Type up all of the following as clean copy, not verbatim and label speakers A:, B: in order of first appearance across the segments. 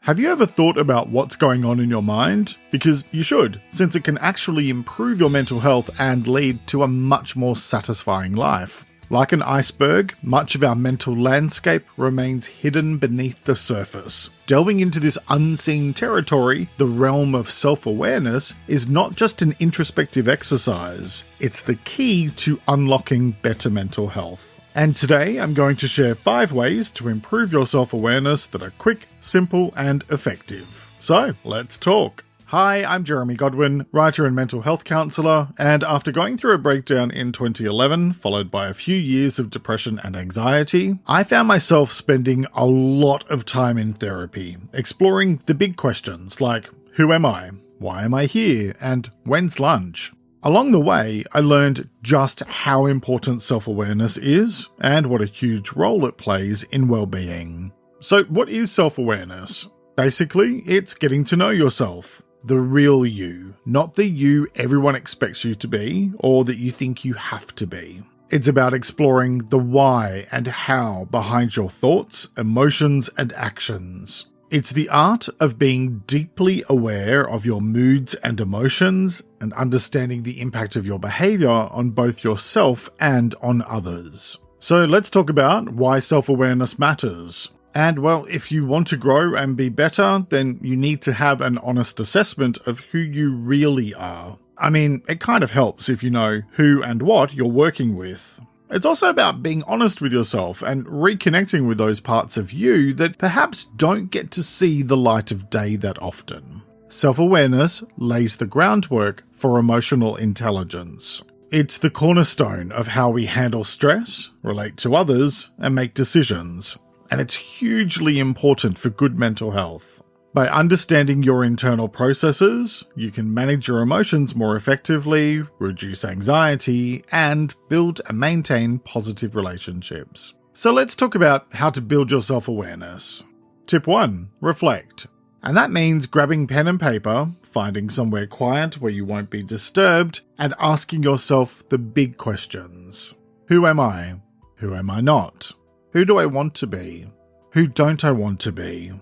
A: Have you ever thought about what's going on in your mind? Because you should, since it can actually improve your mental health and lead to a much more satisfying life. Like an iceberg, much of our mental landscape remains hidden beneath the surface. Delving into this unseen territory, the realm of self-awareness, is not just an introspective exercise, it's the key to unlocking better mental health. And today I'm going to share 5 ways to improve your self-awareness that are quick, simple, and effective. So, let's talk. Hi, I'm Jeremy Godwin, writer and mental health counsellor, and after going through a breakdown in 2011, followed by a few years of depression and anxiety, I found myself spending a lot of time in therapy, exploring the big questions like, who am I? Why am I here? And when's lunch? Along the way, I learned just how important self-awareness is and what a huge role it plays in well-being. So what is self-awareness? Basically, it's getting to know yourself. The real you, not the you everyone expects you to be or that you think you have to be. It's about exploring the why and how behind your thoughts, emotions, and actions. It's the art of being deeply aware of your moods and emotions and understanding the impact of your behavior on both yourself and on others. So let's talk about why self-awareness matters. And well, if you want to grow and be better, then you need to have an honest assessment of who you really are. I mean, it kind of helps if you know who and what you're working with. It's also about being honest with yourself and reconnecting with those parts of you that perhaps don't get to see the light of day that often. Self-awareness lays the groundwork for emotional intelligence. It's the cornerstone of how we handle stress, relate to others, and make decisions. And it's hugely important for good mental health. By understanding your internal processes, you can manage your emotions more effectively, reduce anxiety, and build and maintain positive relationships. So let's talk about how to build your self-awareness. Tip 1. Reflect. And that means grabbing pen and paper, finding somewhere quiet where you won't be disturbed, and asking yourself the big questions. Who am I? Who am I not? Who do I want to be? Who don't I want to be?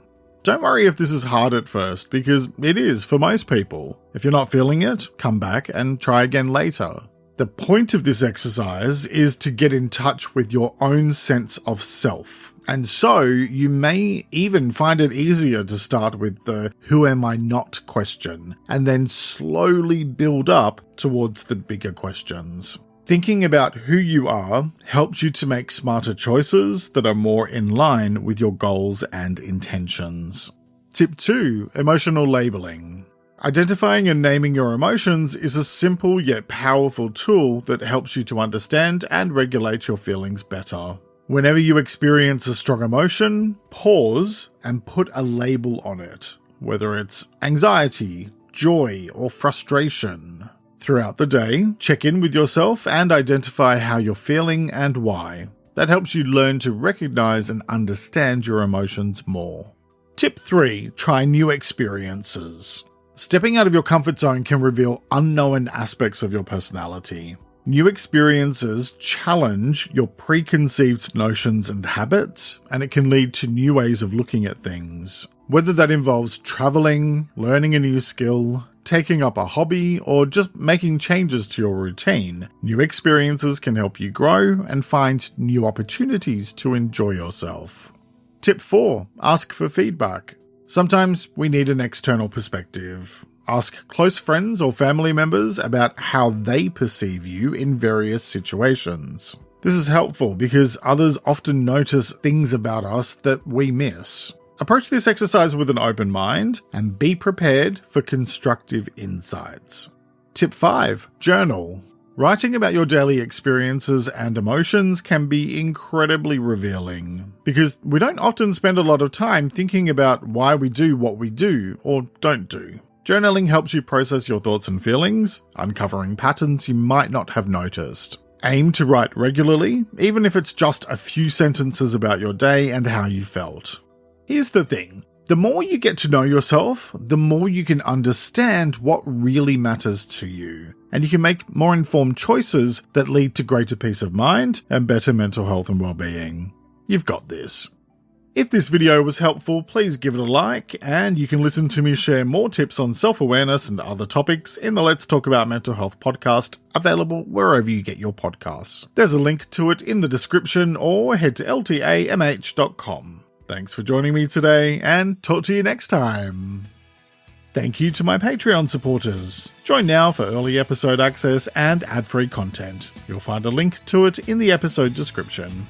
A: Don't worry if this is hard at first, because it is for most people. If you're not feeling it, come back and try again later. The point of this exercise is to get in touch with your own sense of self. And so you may even find it easier to start with the who am I not question, and then slowly build up towards the bigger questions. Thinking about who you are helps you to make smarter choices that are more in line with your goals and intentions. Tip 2. Emotional labeling. Identifying and naming your emotions is a simple yet powerful tool that helps you to understand and regulate your feelings better. Whenever you experience a strong emotion, pause and put a label on it, whether it's anxiety, joy, or frustration. Throughout the day, check in with yourself and identify how you're feeling and why. That helps you learn to recognize and understand your emotions more. Tip 3. Try new experiences. Stepping out of your comfort zone can reveal unknown aspects of your personality. New experiences challenge your preconceived notions and habits, and it can lead to new ways of looking at things. Whether that involves traveling, learning a new skill, taking up a hobby, or just making changes to your routine, new experiences can help you grow and find new opportunities to enjoy yourself. Tip 4. Ask for feedback. Sometimes we need an external perspective. Ask close friends or family members about how they perceive you in various situations. This is helpful because others often notice things about us that we miss. Approach this exercise with an open mind and be prepared for constructive insights. Tip 5. Journal. Writing about your daily experiences and emotions can be incredibly revealing, because we don't often spend a lot of time thinking about why we do what we do or don't do. Journaling helps you process your thoughts and feelings, uncovering patterns you might not have noticed. Aim to write regularly, even if it's just a few sentences about your day and how you felt. Here's the thing. The more you get to know yourself, the more you can understand what really matters to you, and you can make more informed choices that lead to greater peace of mind and better mental health and well-being. You've got this. If this video was helpful, please give it a like, and you can listen to me share more tips on self-awareness and other topics in the Let's Talk About Mental Health podcast, available wherever you get your podcasts. There's a link to it in the description, or head to ltamh.com. Thanks for joining me today, and talk to you next time. Thank you to my Patreon supporters. Join now for early episode access and ad-free content. You'll find a link to it in the episode description.